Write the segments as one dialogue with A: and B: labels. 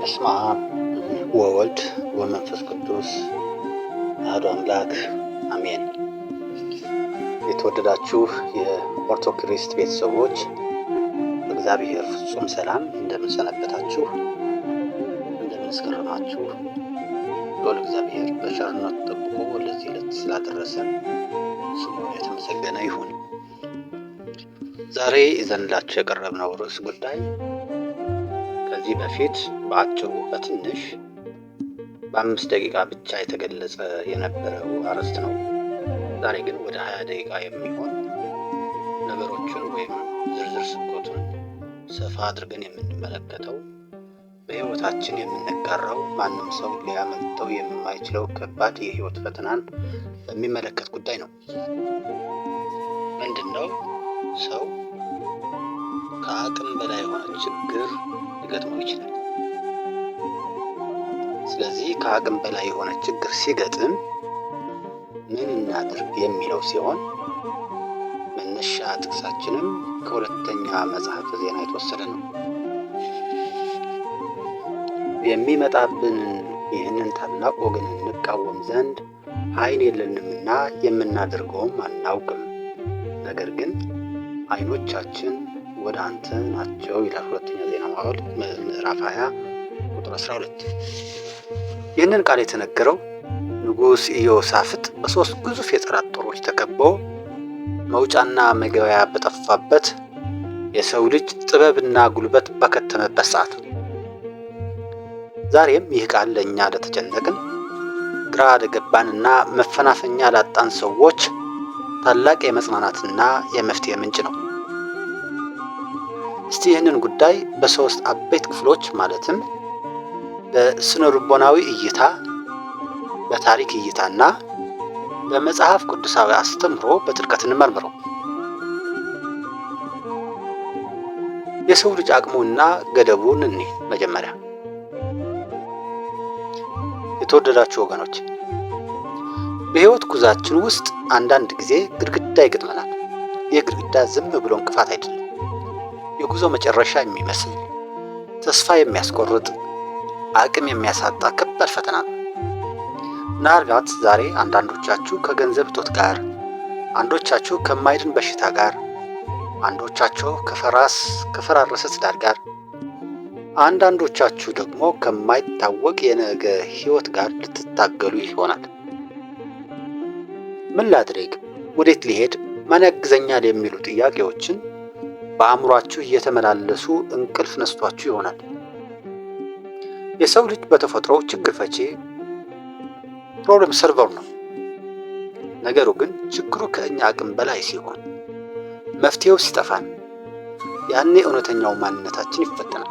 A: በስመ አብ ወወልድ ወመንፈስ ቅዱስ አሐዱ አምላክ አሜን። የተወደዳችሁ የኦርቶክሪስት ቤተሰቦች በእግዚአብሔር ፍጹም ሰላም እንደምንሰነበታችሁ፣ እንደምንስከረማችሁ ሎል እግዚአብሔር በቸርነቱ ጠብቆ ለዚህ ዕለት ስላደረሰን ስሙ የተመሰገነ ይሁን። ዛሬ ይዘንላችሁ የቀረብነው ርዕስ ጉዳይ ከዚህ በፊት በአጭሩ በትንሽ በ5 ደቂቃ ብቻ የተገለጸ የነበረው አርዕስት ነው። ዛሬ ግን ወደ 20 ደቂቃ የሚሆን ነገሮችን ወይም ዝርዝር ስብከቱን ሰፋ አድርገን የምንመለከተው በሕይወታችን የምንጋራው ማንም ሰው ሊያመልጠው የማይችለው ከባድ የሕይወት ፈተናን በሚመለከት ጉዳይ ነው። ምንድነው? ሰው ከአቅም በላይ የሆነ ችግር ሊገጥመው ይችላል። ስለዚህ ከአቅም በላይ የሆነ ችግር ሲገጥም ምን እናድርግ የሚለው ሲሆን መነሻ ጥቅሳችንም ከሁለተኛ መጽሐፈ ዜና የተወሰደ ነው። የሚመጣብን ይህንን ታላቅ ወገን እንቃወም ዘንድ ኃይል የለንምና የምናደርገውም አናውቅም፣ ነገር ግን ዓይኖቻችን ወደ አንተ ናቸው ይላል ሁለተኛ ዜና መዋዕል ምዕራፍ 20 ቁጥር 12። ይህንን ቃል የተነገረው ንጉሥ ኢዮሳፍጥ በ3 ግዙፍ የጠላት ጦሮች ተከቦ መውጫና መግቢያ በጠፋበት የሰው ልጅ ጥበብና ጉልበት በከተመበት ሰዓት ነው። ዛሬም ይህ ቃል ለእኛ ለተጨነቅን፣ ግራ ለገባንና መፈናፈኛ ላጣን ሰዎች ታላቅ የመጽናናትና የመፍትሄ ምንጭ ነው። እስቲ ይህንን ጉዳይ በ3 አበይት ክፍሎች ማለትም በስነ ልቦናዊ እይታ፣ በታሪክ እይታና በመጽሐፍ ቅዱሳዊ አስተምህሮ በጥልቀት እንመርምረው። የሰው ልጅ አቅሙና ገደቡን እንይ። መጀመሪያ የተወደዳችሁ ወገኖች፣ በሕይወት ጉዟችን ውስጥ አንዳንድ ጊዜ ግድግዳ ይገጥመናል። ይህ ግድግዳ ዝም ብሎ እንቅፋት አይደለም። የጉዞ መጨረሻ የሚመስል ተስፋ የሚያስቆርጥ አቅም የሚያሳጣ ከባድ ፈተና ነው። ምናልባት ዛሬ አንዳንዶቻችሁ ከገንዘብ እጦት ጋር፣ አንዶቻችሁ ከማይድን በሽታ ጋር፣ አንዶቻችሁ ከፈራረሰ ትዳር ጋር፣ አንዳንዶቻችሁ ደግሞ ከማይታወቅ የነገ ሕይወት ጋር ልትታገሉ ይሆናል። ምን ላድርግ? ወዴት ሊሄድ? ማን ያግዘኛል? የሚሉ ጥያቄዎችን በአእምሯችሁ እየተመላለሱ እንቅልፍ ነስቷችሁ ይሆናል። የሰው ልጅ በተፈጥሮ ችግር ፈቺ ፕሮብለም ሰርቨር ነው። ነገሩ ግን ችግሩ ከእኛ አቅም በላይ ሲሆን፣ መፍትሄው ሲጠፋን፣ ያኔ እውነተኛው ማንነታችን ይፈተናል።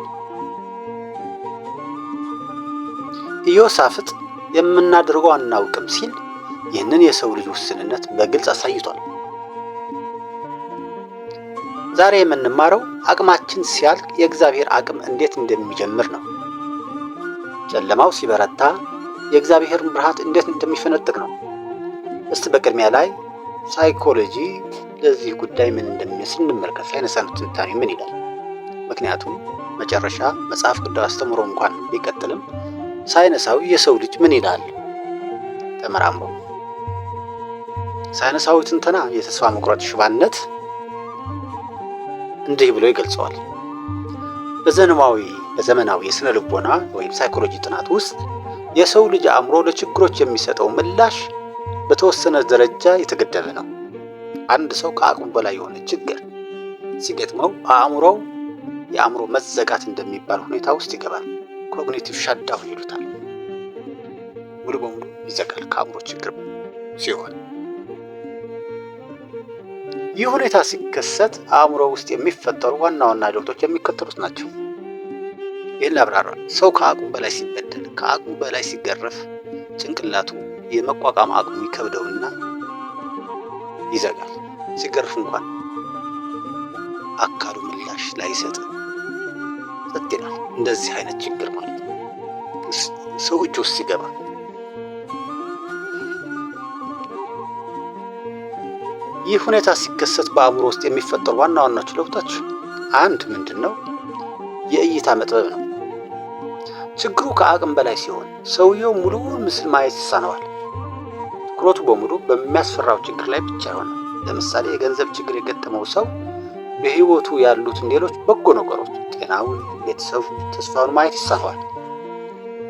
A: ኢዮሳፍጥ የምናደርገው አናውቅም ሲል ይህንን የሰው ልጅ ውስንነት በግልጽ አሳይቷል። ዛሬ የምንማረው አቅማችን ሲያልቅ የእግዚአብሔር አቅም እንዴት እንደሚጀምር ነው። ጨለማው ሲበረታ የእግዚአብሔርን ብርሃን እንዴት እንደሚፈነጥቅ ነው። እስቲ በቅድሚያ ላይ ሳይኮሎጂ ለዚህ ጉዳይ ምን እንደሚመስል እንመልከት። ሳይንሳዊ ትንታኔ ምን ይላል? ምክንያቱም መጨረሻ መጽሐፍ ቅዱስ አስተምሮ እንኳን ቢቀጥልም ሳይንሳዊ የሰው ልጅ ምን ይላል ተመራምሮ። ሳይንሳዊ ትንተና የተስፋ መቁረጥ ሽባነት እንዲህ ብሎ ይገልጸዋል። በዘመናዊ የስነ ልቦና ወይም ሳይኮሎጂ ጥናት ውስጥ የሰው ልጅ አእምሮ ለችግሮች የሚሰጠው ምላሽ በተወሰነ ደረጃ የተገደበ ነው። አንድ ሰው ከአቅሙ በላይ የሆነ ችግር ሲገጥመው የአእምሮ መዘጋት እንደሚባል ሁኔታ ውስጥ ይገባል። ኮግኒቲቭ ሻትዳውን ይሉታል። ሙሉ በሙሉ ይዘጋል ከአእምሮ ችግር ሲሆን፣ ይህ ሁኔታ ሲከሰት አእምሮ ውስጥ የሚፈጠሩ ዋና ዋና ለውጦች የሚከተሉት ናቸው። ይህን ላብራራ። ሰው ከአቅሙ በላይ ሲበደል፣ ከአቅሙ በላይ ሲገረፍ ጭንቅላቱ የመቋቋም አቅሙ ይከብደውና ይዘጋል። ሲገርፍ እንኳን አካሉ ምላሽ ላይሰጥ ጸጥ ይላል። እንደዚህ አይነት ችግር ማለት ነው ሰው እጅ ውስጥ ሲገባ። ይህ ሁኔታ ሲከሰት በአእምሮ ውስጥ የሚፈጠሩ ዋና ዋናዎቹ ለውጦች አንድ ምንድን ነው? የእይታ መጥበብ ነው። ችግሩ ከአቅም በላይ ሲሆን ሰውየው ሙሉውን ምስል ማየት ይሳነዋል። ትኩረቱ በሙሉ በሚያስፈራው ችግር ላይ ብቻ ይሆናል። ለምሳሌ የገንዘብ ችግር የገጠመው ሰው በሕይወቱ ያሉትን ሌሎች በጎ ነገሮች፣ ጤናውን፣ ቤተሰቡን፣ ተስፋውን ማየት ይሳነዋል።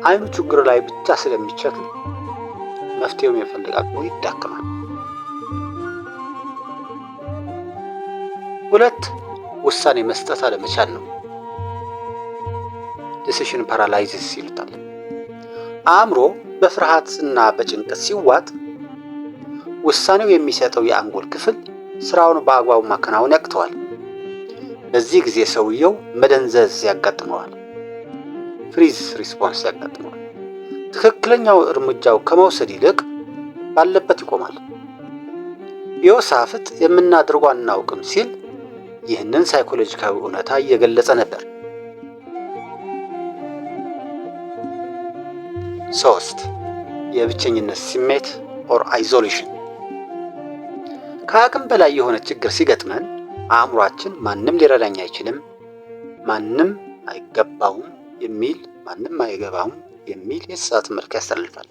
A: አይኑ ችግሩ ላይ ብቻ ስለሚቸክል መፍትሄውን የመፈለግ አቅሙ ይዳክማል። 2. ውሳኔ መስጠት አለመቻል ነው። ዲሲሽን ፓራላይሲስ ይሉታል። አእምሮ በፍርሃትና በጭንቀት ሲዋጥ ውሳኔው የሚሰጠው የአንጎል ክፍል ስራውን በአግባቡ ማከናወን ያቅተዋል። በዚህ ጊዜ ሰውየው መደንዘዝ ያጋጥመዋል። ፍሪዝ ሪስፖንስ ያጋጥመዋል። ትክክለኛው እርምጃው ከመውሰድ ይልቅ ባለበት ይቆማል። ዮሳፍጥ የምናደርገው አናውቅም ሲል ይህንን ሳይኮሎጂካዊ እውነታ እየገለጸ ነበር። 3. የብቸኝነት ስሜት ኦር አይዞሌሽን። ከአቅም በላይ የሆነ ችግር ሲገጥመን አእምሯችን ማንም ሊረዳኝ አይችልም፣ ማንም አይገባውም የሚል ማንም አይገባውም የሚል የተሳሳተ መልዕክት ያስተላልፋል።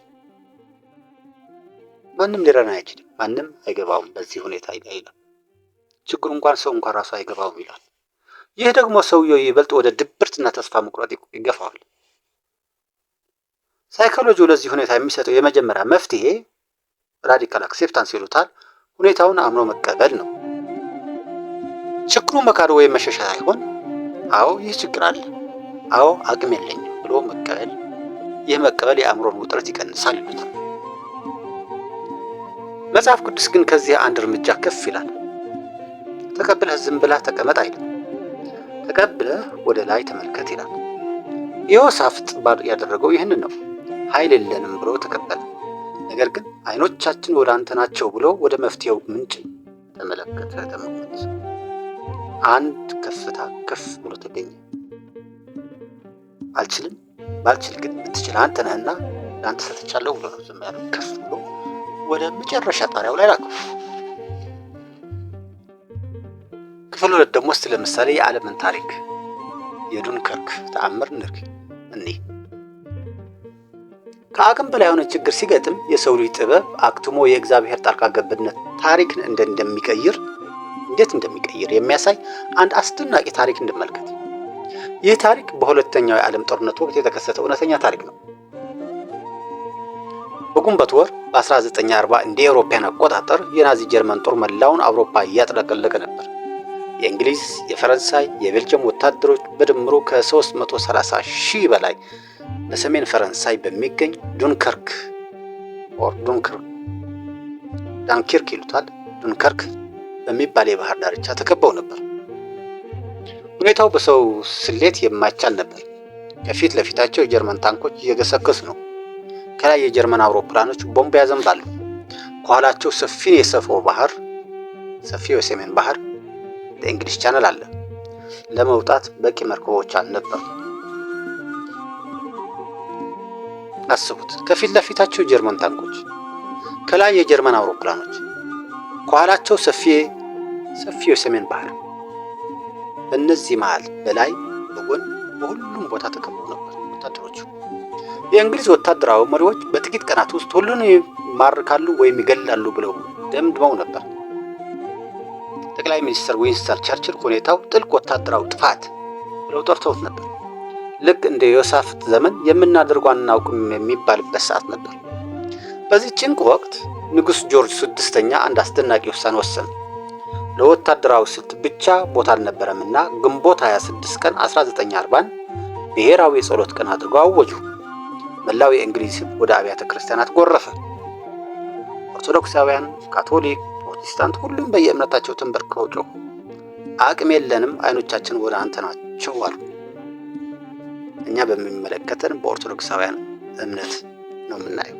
A: ማንም ሊረዳኝ አይችልም፣ ማንም አይገባውም በዚህ ሁኔታ ይላል። ችግሩ እንኳን ሰው እንኳን ራሱ አይገባውም ይላል። ይህ ደግሞ ሰውየው ይበልጥ ወደ ድብርትና ተስፋ መቁረጥ ይገፋዋል። ሳይኮሎጂው ለዚህ ሁኔታ የሚሰጠው የመጀመሪያ መፍትሄ ራዲካል አክሴፕታንስ ይሉታል፣ ሁኔታውን አምኖ መቀበል ነው። ችግሩ መካድ ወይም መሸሻ ሳይሆን አዎ ይህ ችግር አለ፣ አዎ አቅም የለኝም ብሎ መቀበል። ይህ መቀበል የአእምሮን ውጥረት ይቀንሳል ይሉታል። መጽሐፍ ቅዱስ ግን ከዚህ አንድ እርምጃ ከፍ ይላል። ተቀብለህ ዝም ብለህ ተቀመጥ አይልም። ተቀብለህ ወደ ላይ ተመልከት ይላል። ዮሳፍጥ ያደረገው ይህንን ነው። ኃይል የለንም ብሎ ተቀበለ። ነገር ግን አይኖቻችን ወደ አንተ ናቸው ብሎ ወደ መፍትሄው ምንጭ ተመለከተ። ተመለከተ። አንድ ከፍታ ከፍ ብሎ ተገኘ። አልችልም፣ ባልችል ግን ብትችል አንተ ነህና ለአንተ ሰጥቻለሁ ብሎ ነው ዝም ያለው። ከፍ ብሎ ወደ መጨረሻ ጣሪያው ላይ ላከው። ክፍል 2 ደግሞ እስቲ ለምሳሌ የዓለምን ታሪክ የዱንከርክ ተአምር እንይ። ከአቅም በላይ የሆነ ችግር ሲገጥም የሰው ልጅ ጥበብ አክትሞ የእግዚአብሔር ጣልቃ ገብነት ታሪክን እንዴት እንደሚቀይር የሚያሳይ አንድ አስደናቂ ታሪክ እንመልከት። ይህ ታሪክ በሁለተኛው የዓለም ጦርነት ወቅት የተከሰተ እውነተኛ ታሪክ ነው። በግንቦት ወር በ1940 እንደ አውሮፓውያን አቆጣጠር የናዚ ጀርመን ጦር መላውን አውሮፓ እያጥለቀለቀ ነበር። የእንግሊዝ፣ የፈረንሳይ፣ የቤልጅየም ወታደሮች በድምሩ ከ330 ሺህ በላይ በሰሜን ፈረንሳይ በሚገኝ ዳንኪርክ ይሉታል፣ ዱንከርክ በሚባል የባህር ዳርቻ ተከበው ነበር። ሁኔታው በሰው ስሌት የማይቻል ነበር። ከፊት ለፊታቸው የጀርመን ታንኮች እየገሰገሱ ነው። ከላይ የጀርመን አውሮፕላኖች ቦምብ ያዘንባሉ። ከኋላቸው ሰፊው የሰሜን ባህር በእንግሊዝ ቻናል አለ። ለመውጣት በቂ መርከቦች አልነበሩ። አስቡት፣ ከፊት ለፊታቸው የጀርመን ታንኮች፣ ከላይ የጀርመን አውሮፕላኖች፣ ከኋላቸው ሰፊው የሰሜን ባህር። በእነዚህ መሃል በላይ በጎን በሁሉም ቦታ ተከበው ነበር ወታደሮቹ። የእንግሊዝ ወታደራዊ መሪዎች በጥቂት ቀናት ውስጥ ሁሉንም ይማርካሉ ወይም ይገላሉ ብለው ደምድመው ነበር። ጠቅላይ ሚኒስትር ዊንስተን ቸርችል ሁኔታው ጥልቅ ወታደራዊ ጥፋት ብለው ጠርተውት ነበር። ልክ እንደ ዮሳፍጥ ዘመን የምናደርገው አናውቅም የሚባልበት ሰዓት ነበር። በዚህ ጭንቅ ወቅት ንጉሥ ጆርጅ 6ኛ አንድ አስደናቂ ውሳኔ ወሰኑ። ለወታደራዊ ስልት ብቻ ቦታ አልነበረምና ግንቦት 26 ቀን 1940 ብሔራዊ የጸሎት ቀን አድርገው አወጁ። መላው የእንግሊዝ ሕዝብ ወደ አብያተ ክርስቲያናት ጎረፈ። ኦርቶዶክሳውያን፣ ካቶሊክ፣ ፕሮቴስታንት ሁሉም በየእምነታቸው ተንበርክከው ጮኹ። አቅም የለንም፣ አይኖቻችን ወደ አንተ ናቸው አሉ። እኛ በሚመለከተን በኦርቶዶክሳውያን እምነት ነው የምናየው።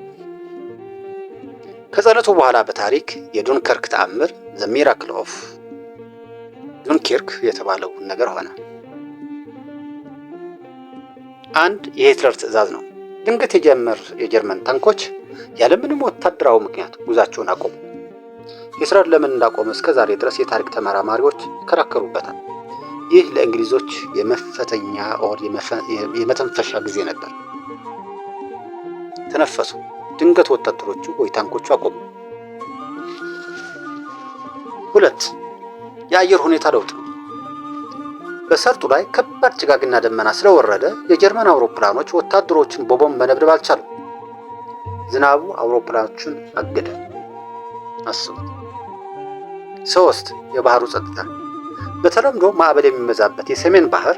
A: ከጸሎቱ በኋላ በታሪክ የዱንከርክ ተአምር ዘ ሚራክል ኦፍ ዱንኪርክ የተባለው ነገር ሆነ። አንድ የሂትለር ትዕዛዝ ነው። ድንገት የጀርመን ታንኮች ያለምንም ወታደራዊ ምክንያት ጉዛቸውን አቆሙ። ሂትለር ለምን እንዳቆመ እስከ ዛሬ ድረስ የታሪክ ተመራማሪዎች ይከራከሩበታል። ይህ ለእንግሊዞች የመፈተኛ የመተንፈሻ ጊዜ ነበር። ተነፈሱ። ድንገት ወታደሮቹ ወይ ታንኮቹ አቆሙ። 2. የአየር ሁኔታ ለውጥ። በሰርጡ ላይ ከባድ ጭጋግና ደመና ስለወረደ የጀርመን አውሮፕላኖች ወታደሮችን በቦምብ መደብደብ አልቻሉም። ዝናቡ አውሮፕላኖቹን አገደ። አስቡት። 3. የባህሩ ጸጥታ። በተለምዶ ማዕበል የሚበዛበት የሰሜን ባህር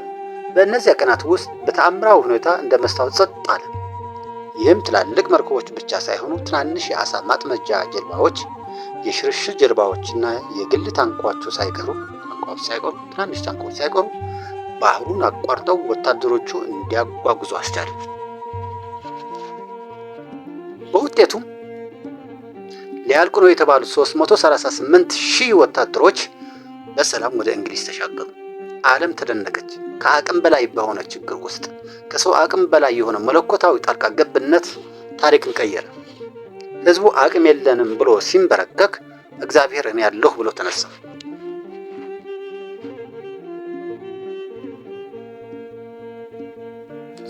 A: በእነዚያ ቀናት ውስጥ በተአምራዊ ሁኔታ እንደ መስታወት ጸጥ አለ። ይህም ትላልቅ መርከቦች ብቻ ሳይሆኑ ትናንሽ የአሳ ማጥመጃ ጀልባዎች፣ የሽርሽር ጀልባዎችና የግል ታንኳዎች ሳይቀሩ ትናንሽ ታንኳዎች ሳይቀሩ ባህሩን አቋርጠው ወታደሮቹ እንዲያጓጉዙ አስቻለ። በውጤቱም ሊያልቁ ነው የተባሉት 338,000 ወታደሮች በሰላም ወደ እንግሊዝ ተሻገሩ። ዓለም ተደነቀች። ከአቅም በላይ በሆነ ችግር ውስጥ ከሰው አቅም በላይ የሆነ መለኮታዊ ጣልቃ ገብነት ታሪክን ቀየረ። ሕዝቡ አቅም የለንም ብሎ ሲንበረከክ እግዚአብሔር እኔ ያለሁ ብሎ ተነሳ።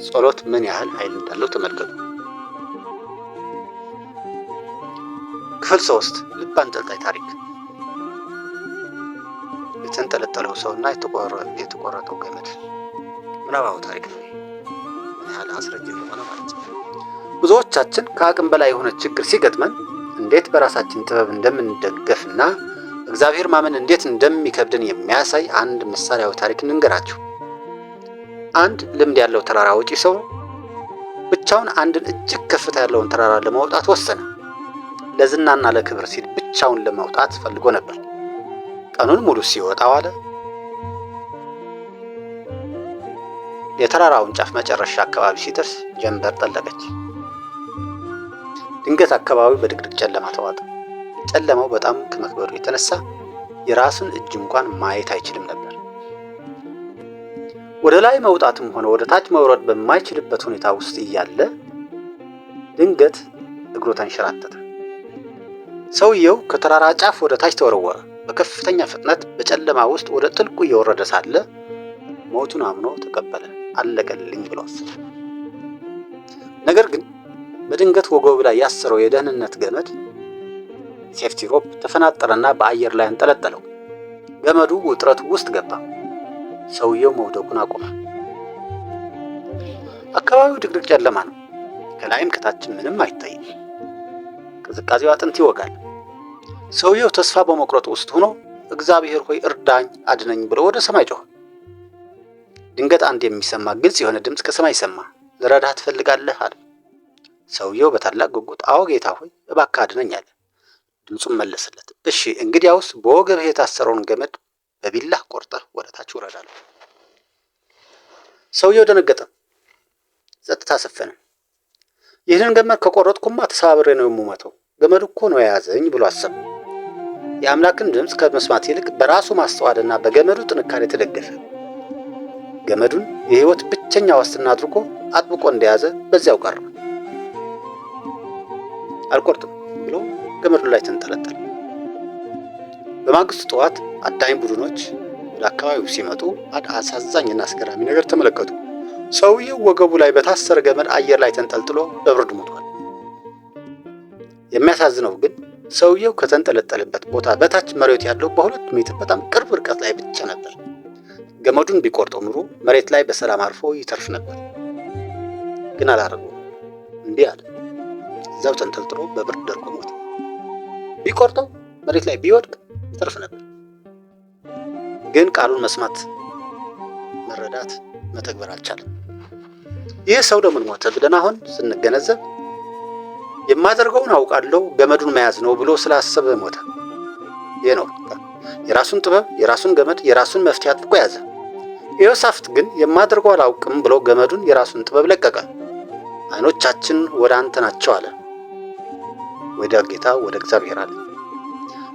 A: ጸሎት ምን ያህል ኃይል እንዳለው ተመልከቱ። ክፍል 3 ልብ አንጠልጣይ ታሪክ። የተንጠለጠለው ሰውና የተቆረጠው ገመድ ምናባው ታሪክ ነው። ምን ያህል አስረጅ እንደሆነ ማለት ነው። ብዙዎቻችን ከአቅም በላይ የሆነ ችግር ሲገጥመን እንዴት በራሳችን ጥበብ እንደምንደገፍና እግዚአብሔር ማመን እንዴት እንደሚከብድን የሚያሳይ አንድ ምሳሌያዊ ታሪክ እንንገራችሁ። አንድ ልምድ ያለው ተራራ ወጪ ሰው ብቻውን አንድን እጅግ ከፍታ ያለውን ተራራ ለመውጣት ወሰነ። ለዝናና ለክብር ሲል ብቻውን ለመውጣት ፈልጎ ነበር። ቀኑን ሙሉ ሲወጣ ዋለ። የተራራውን ጫፍ መጨረሻ አካባቢ ሲደርስ ጀንበር ጠለቀች። ድንገት አካባቢው በድቅድቅ ጨለማ ተዋጠ። ጨለማው በጣም ከመክበዱ የተነሳ የራሱን እጅ እንኳን ማየት አይችልም ነበር። ወደ ላይ መውጣትም ሆነ ወደ ታች መውረድ በማይችልበት ሁኔታ ውስጥ እያለ ድንገት እግሩ ተንሸራተተ። ሰውየው ከተራራ ጫፍ ወደ ታች ተወረወረ። በከፍተኛ ፍጥነት በጨለማ ውስጥ ወደ ጥልቁ እየወረደ ሳለ ሞቱን አምኖ ተቀበለ። አለቀልኝ ብሎ አሰበ። ነገር ግን በድንገት ወገቡ ላይ ያሰረው የደህንነት ገመድ ሴፍቲ ሮፕ ተፈናጠረና በአየር ላይ አንጠለጠለው። ገመዱ ውጥረት ውስጥ ገባ። ሰውየው መውደቁን አቆመ። አካባቢው ድቅድቅ ጨለማ ነው። ከላይም ከታችም ምንም አይታይም። ቅዝቃዜው አጥንት ይወጋል። ሰውየው ተስፋ በመቁረጥ ውስጥ ሆኖ እግዚአብሔር ሆይ እርዳኝ፣ አድነኝ ብሎ ወደ ሰማይ ጮኸ። ድንገት አንድ የሚሰማ ግልጽ የሆነ ድምፅ ከሰማይ ሰማ። ልረዳህ ትፈልጋለህ አለ። ሰውየው በታላቅ ጉጉት አዎ ጌታ ሆይ እባክህ አድነኝ አለ። ድምፁም መለሰለት፣ እሺ እንግዲያውስ በወገብህ የታሰረውን ገመድ በቢላህ ቆርጠህ ወደ ታች ውረዳለሁ። ሰውየው ደነገጠ። ጸጥታ ሰፈነ። ይህንን ገመድ ከቆረጥኩማ ተሰባብሬ ነው የምሞተው፣ ገመዱ እኮ ነው የያዘኝ ብሎ አሰበ። የአምላክን ድምፅ ከመስማት ይልቅ በራሱ ማስተዋልና በገመዱ ጥንካሬ ተደገፈ። ገመዱን የህይወት ብቸኛ ዋስትና አድርጎ አጥብቆ እንደያዘ በዚያው ቀረ። አልቆርጥም ብሎ ገመዱ ላይ ተንጠለጠለ። በማግስቱ ጠዋት አዳኝ ቡድኖች ወደ አካባቢው ሲመጡ አሳዛኝና አስገራሚ ነገር ተመለከቱ። ሰውየው ወገቡ ላይ በታሰረ ገመድ አየር ላይ ተንጠልጥሎ በብርድ ሞቷል። የሚያሳዝነው ግን ሰውየው ከተንጠለጠለበት ቦታ በታች መሬት ያለው በ2 ሜትር በጣም ቅርብ ርቀት ላይ ብቻ ነበር። ገመዱን ቢቆርጠው ኑሮ መሬት ላይ በሰላም አርፎ ይተርፍ ነበር። ግን አላረገውም። እንዲህ አለ። እዛው ተንጠልጥሎ በብርድ ደርቆ ሞተ። ቢቆርጠው መሬት ላይ ቢወድቅ ይተርፍ ነበር። ግን ቃሉን መስማት፣ መረዳት፣ መተግበር አልቻለም። ይህ ሰው ለምን ሞተ ብለን አሁን ስንገነዘብ የማደርገውን አውቃለሁ ገመዱን መያዝ ነው ብሎ ስላሰበ ሞተ። ይህ ነው የራሱን ጥበብ፣ የራሱን ገመድ፣ የራሱን መፍትሄ አጥብቆ ያዘ። ኢዮሳፍጥ ግን የማደርገው አላውቅም ብሎ ገመዱን፣ የራሱን ጥበብ ለቀቀ። አይኖቻችን ወደ አንተ ናቸው አለ። ወደ ጌታ ወደ እግዚአብሔር አለ።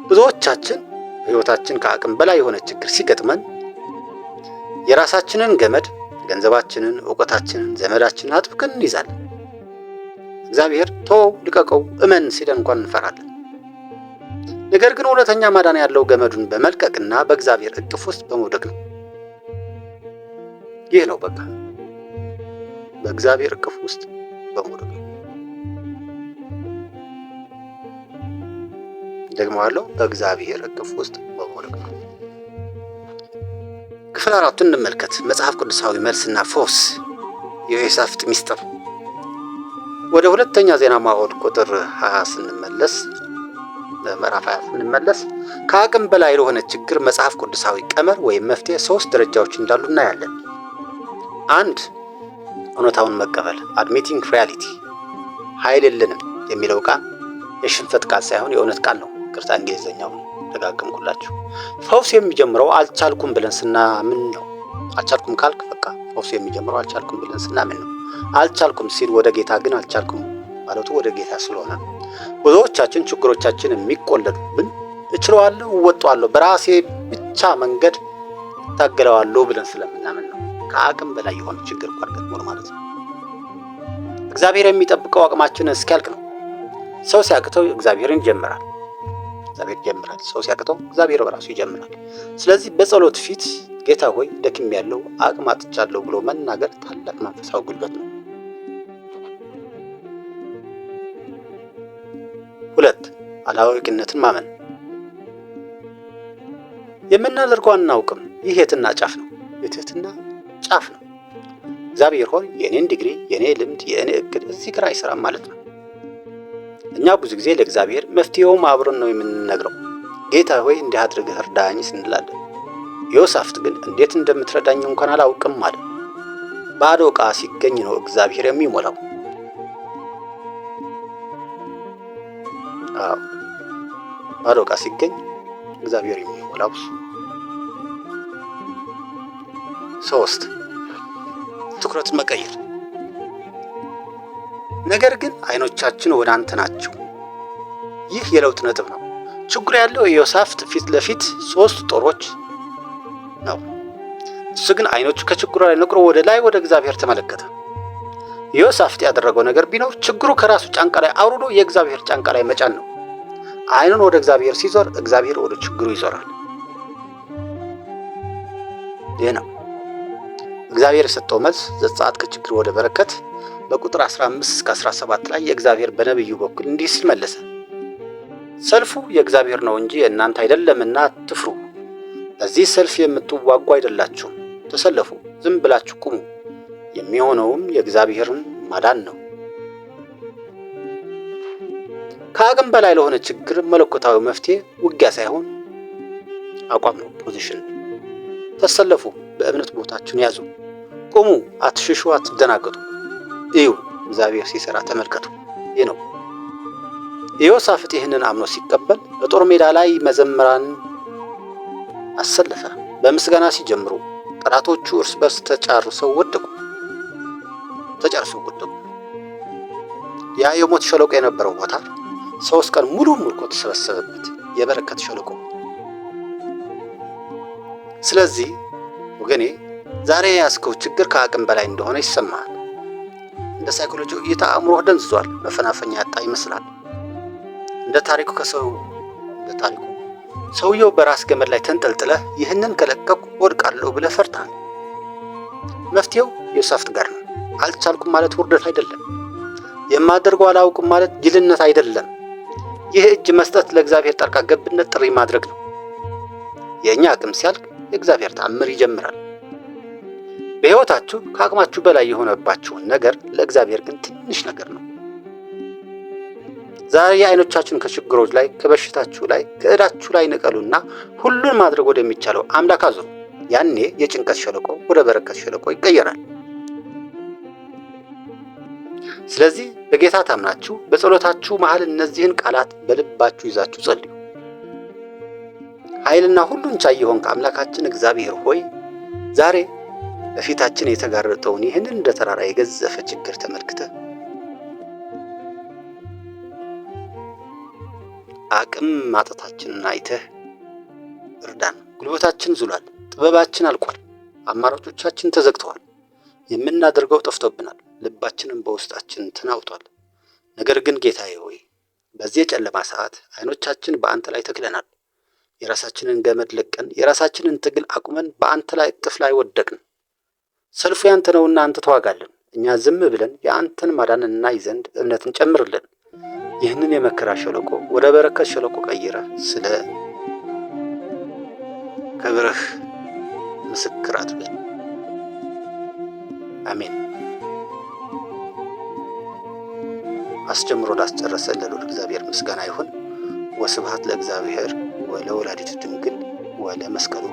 A: ብዙዎቻችን በሕይወታችን ከአቅም በላይ የሆነ ችግር ሲገጥመን የራሳችንን ገመድ፣ ገንዘባችንን፣ ዕውቀታችንን፣ ዘመዳችንን አጥብቀን እንይዛለን። እግዚአብሔር ተወው፣ ልቀቀው፣ እመን ሲለን እንኳን እንፈራለን። ነገር ግን እውነተኛ ማዳን ያለው ገመዱን በመልቀቅና በእግዚአብሔር እቅፍ ውስጥ በመውደቅ ነው። ይህ ነው በቃ በእግዚአብሔር እቅፍ ውስጥ በመውደቅ ነው። ደግመዋለሁ፣ በእግዚአብሔር እቅፍ ውስጥ በመውደቅ ነው። ክፍል 4 እንመልከት። መጽሐፍ ቅዱሳዊ መልስና ፈውስ፣ የዮሳፍጥ ሚስጥር። ወደ ሁለተኛ ዜና መዋዕል ቁጥር 20 ስንመለስ ምዕራፍ 20 ስንመለስ ከአቅም በላይ ለሆነ ችግር መጽሐፍ ቅዱሳዊ ቀመር ወይም መፍትሄ 3 ደረጃዎች እንዳሉ እናያለን። 1. እውነታውን መቀበል አድሚቲንግ ሪያሊቲ። ኃይል የለንም የሚለው ቃል የሽንፈት ቃል ሳይሆን የእውነት ቃል ነው። ቅርታ እንግሊዘኛው ደጋግምኩላችሁ። ፈውስ የሚጀምረው አልቻልኩም ብለን ስናምን ነው። አልቻልኩም ካልክ በቃ ፈውስ የሚጀምረው አልቻልኩም ብለን ስናምን ነው። አልቻልኩም ሲል ወደ ጌታ ግን አልቻልኩም ማለቱ ወደ ጌታ ስለሆነ ብዙዎቻችን ችግሮቻችን የሚቆለዱብን እችለዋለሁ፣ እወጣዋለሁ፣ በራሴ ብቻ መንገድ ታገለዋለሁ ብለን ስለምናምን ነው። ከአቅም በላይ የሆነ ችግር ቆርገጥ ማለት ነው። እግዚአብሔር የሚጠብቀው አቅማችንን እስኪያልቅ ነው። ሰው ሲያቅተው እግዚአብሔርን ይጀምራል። ሰው ሲያቅተው እግዚአብሔር በራሱ ይጀምራል። ስለዚህ በጸሎት ፊት ጌታ ሆይ ደክሜያለሁ፣ አቅም አጥቻለሁ ብሎ መናገር ታላቅ መንፈሳዊ ጉልበት ነው። 2. አላዋቂነትን ማመን። የምናደርገው አናውቅም። ይህ የትህትና ጫፍ ነው። የትህትና ጫፍ ነው። እግዚአብሔር ሆይ የኔን ዲግሪ፣ የኔ ልምድ፣ የኔ እቅድ እዚህ ጋር አይሰራም ማለት ነው። እኛ ብዙ ጊዜ ለእግዚአብሔር መፍትሄውም አብረን ነው የምንነግረው። ጌታ ሆይ እንዲህ አድርገህ እርዳኝ እንላለን። ዮሳፍጥ ግን እንዴት እንደምትረዳኝ እንኳን አላውቅም አለ። ባዶ ዕቃ ሲገኝ ነው እግዚአብሔር የሚሞላው። ባዶ ዕቃ ሲገኝ እግዚአብሔር የሚሞላው። 3. ትኩረትን መቀየር። ነገር ግን አይኖቻችን ወደ አንተ ናቸው። ይህ የለውጥ ነጥብ ነው። ችግሩ ያለው የዮሳፍጥ ፊት ለፊት 3 ጦሮች ነው። እሱ ግን አይኖቹ ከችግሩ ላይ ነቅሮ ወደ ላይ ወደ እግዚአብሔር ተመለከተ። ዮሳፍጥ ያደረገው ነገር ቢኖር ችግሩ ከራሱ ጫንቃ ላይ አውርዶ የእግዚአብሔር ጫንቃ ላይ መጫን ነው። አይኑን ወደ እግዚአብሔር ሲዞር እግዚአብሔር ወደ ችግሩ ይዞራል። ይህ ነው እግዚአብሔር የሰጠው መልስ። ዘጸአት ከችግር ወደ በረከት በቁጥር 15 እስከ 17 ላይ የእግዚአብሔር በነብዩ በኩል እንዲህ ሲል መለሰ። ሰልፉ የእግዚአብሔር ነው እንጂ የእናንተ አይደለምና አትፍሩ። በዚህ ሰልፍ የምትዋጉ አይደላችሁም። ተሰለፉ፣ ዝም ብላችሁ ቁሙ። የሚሆነውም የእግዚአብሔርን ማዳን ነው። ከአቅም በላይ ለሆነ ችግር መለኮታዊ መፍትሄ ውጊያ ሳይሆን አቋም ነው፣ ፖዚሽን። ተሰለፉ፣ በእምነት ቦታችሁን ያዙ። ቁሙ፣ አትሽሹ፣ አትደናገጡ። እዩ፣ እግዚአብሔር ሲሰራ ተመልከቱ። ይህ ነው። ዮሳፍጥ ይህንን አምኖ ሲቀበል በጦር ሜዳ ላይ መዘምራን አሰለፈ። በምስጋና ሲጀምሩ ጠላቶቹ እርስ በርስ ተጨርሰው ወደቁ። ያ የሞት ሸለቆ የነበረው ቦታ 3 ቀን ሙሉ ምርኮ ተሰበሰበበት፣ የበረከት ሸለቆ። ስለዚህ ወገኔ ዛሬ ያስከው ችግር ከአቅም በላይ እንደሆነ ይሰማል። እንደ ሳይኮሎጂ እይታ አእምሮህ ደንዝዟል፣ መፈናፈኛ ያጣ ይመስላል። እንደ ታሪኩ ሰውየው በራስ ገመድ ላይ ተንጠልጥለህ ይህንን ከለቀቁ ወድቃለሁ ብለህ ፈርታል። መፍትሄው ዮሳፍጥ ጋር ነው። አልቻልኩም ማለት ውርደት አይደለም። የማደርገው አላውቅም ማለት ጅልነት አይደለም። ይህ እጅ መስጠት ለእግዚአብሔር ጣልቃ ገብነት ጥሪ ማድረግ ነው። የእኛ አቅም ሲያልቅ የእግዚአብሔር ተአምር ይጀምራል። በሕይወታችሁ ከአቅማችሁ በላይ የሆነባችሁን ነገር ለእግዚአብሔር ግን ትንሽ ነገር ነው። ዛሬ የአይኖቻችሁን ከችግሮች ላይ፣ ከበሽታችሁ ላይ፣ ከዕዳችሁ ላይ ንቀሉና ሁሉን ማድረግ ወደሚቻለው አምላክ አዙሩ። ያኔ የጭንቀት ሸለቆ ወደ በረከት ሸለቆ ይቀየራል። ስለዚህ በጌታ ታምናችሁ በጸሎታችሁ መሃል እነዚህን ቃላት በልባችሁ ይዛችሁ ጸልዩ። ኃይልና ሁሉን ቻይ የሆንክ አምላካችን እግዚአብሔር ሆይ ዛሬ በፊታችን የተጋረጠውን ይህንን እንደ ተራራ የገዘፈ ችግር ተመልክተህ አቅም ማጣታችንን አይተህ እርዳን። ጉልበታችን ዝሏል፣ ጥበባችን አልቋል፣ አማራጮቻችን ተዘግተዋል፣ የምናደርገው ጠፍቶብናል፣ ልባችንን በውስጣችን ተናውጧል። ነገር ግን ጌታዬ ሆይ በዚህ የጨለማ ሰዓት አይኖቻችን በአንተ ላይ ተክለናል። የራሳችንን ገመድ ለቀን የራሳችንን ትግል አቁመን በአንተ ላይ እቅፍ ላይ ወደቅን። ሰልፉ ያንተ ነውና አንተ ተዋጋልን። እኛ ዝም ብለን የአንተን ማዳን እናይ ዘንድ እምነትን ጨምርልን። ይህንን የመከራ ሸለቆ ወደ በረከት ሸለቆ ቀይረህ ስለ ክብርህ ምስክር አድርገን። አሜን። አስጀምሮ ላስጨረሰ ለልዑል እግዚአብሔር ምስጋና ይሁን። ወስብሐት ለእግዚአብሔር ወለወላዲቱ ድንግል ወለመስቀሉ